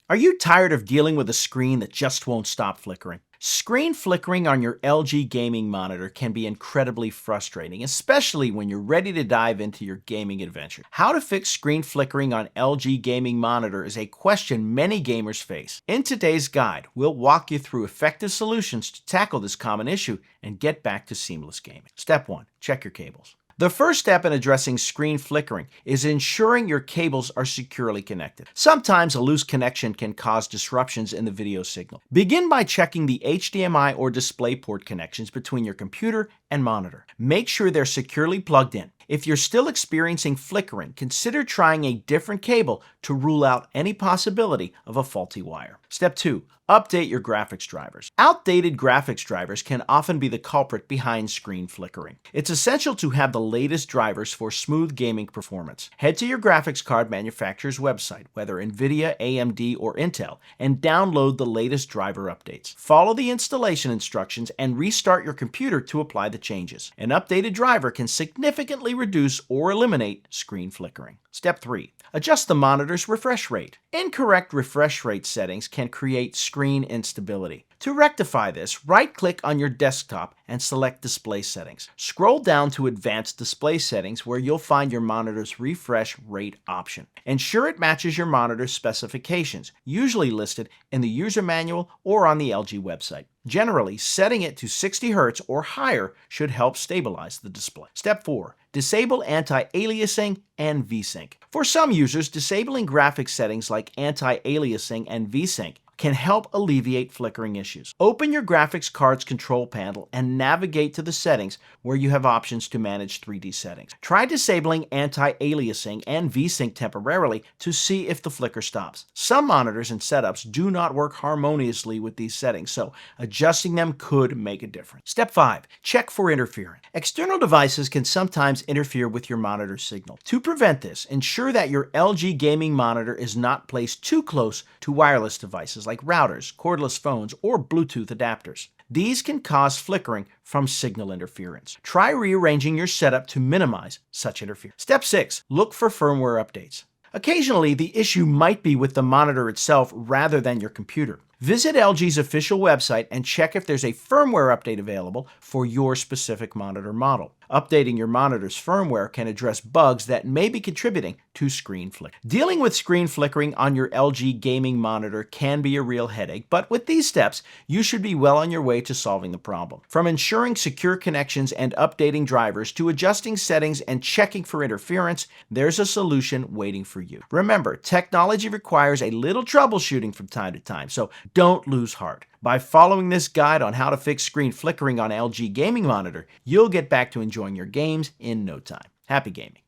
Are you tired of dealing with a screen that just won't stop flickering? Screen flickering on your LG gaming monitor can be incredibly frustrating, especially when you're ready to dive into your gaming adventure. How to fix screen flickering on LG gaming monitor is a question many gamers face. In today's guide, we'll walk you through effective solutions to tackle this common issue and get back to seamless gaming. Step 1. Check your cables. The first step in addressing screen flickering is ensuring your cables are securely connected. Sometimes a loose connection can cause disruptions in the video signal. Begin by checking the HDMI or DisplayPort connections between your computer and monitor. Make sure they're securely plugged in. If you're still experiencing flickering, consider trying a different cable to rule out any possibility of a faulty wire. Step 2. Update your graphics drivers. Outdated graphics drivers can often be the culprit behind screen flickering. It's essential to have the latest drivers for smooth gaming performance. Head to your graphics card manufacturer's website, whether NVIDIA, AMD, or Intel, and download the latest driver updates. Follow the installation instructions and restart your computer to apply the changes. An updated driver can significantly reduce or eliminate screen flickering. Step 3. Adjust the monitor's refresh rate. Incorrect refresh rate settings can create screen instability. To rectify this, right-click on your desktop and select Display Settings. Scroll down to Advanced Display Settings where you'll find your monitor's refresh rate option. Ensure it matches your monitor's specifications, usually listed in the user manual or on the LG website. Generally, setting it to 60 Hz or higher should help stabilize the display. Step 4. Disable anti-aliasing and VSync. For some users, disabling graphics settings like anti-aliasing and VSync can help alleviate flickering issues. Open your graphics card's control panel and navigate to the settings where you have options to manage 3D settings. Try disabling anti-aliasing and VSync temporarily to see if the flicker stops. Some monitors and setups do not work harmoniously with these settings, so adjusting them could make a difference. Step 5. Check for interference. External devices can sometimes interfere with your monitor signal. To prevent this, ensure that your LG gaming monitor is not placed too close to wireless devices like routers, cordless phones, or Bluetooth adapters. These can cause flickering from signal interference. Try rearranging your setup to minimize such interference. Step 6. Look for firmware updates. Occasionally, the issue might be with the monitor itself rather than your computer. Visit LG's official website and check if there's a firmware update available for your specific monitor model. Updating your monitor's firmware can address bugs that may be contributing to screen flickering. Dealing with screen flickering on your LG gaming monitor can be a real headache, but with these steps, you should be well on your way to solving the problem. From ensuring secure connections and updating drivers to adjusting settings and checking for interference, there's a solution waiting for you. Remember, technology requires a little troubleshooting from time to time, so don't lose heart. By following this guide on how to fix screen flickering on LG gaming monitor, you'll get back to enjoying your games in no time. Happy gaming.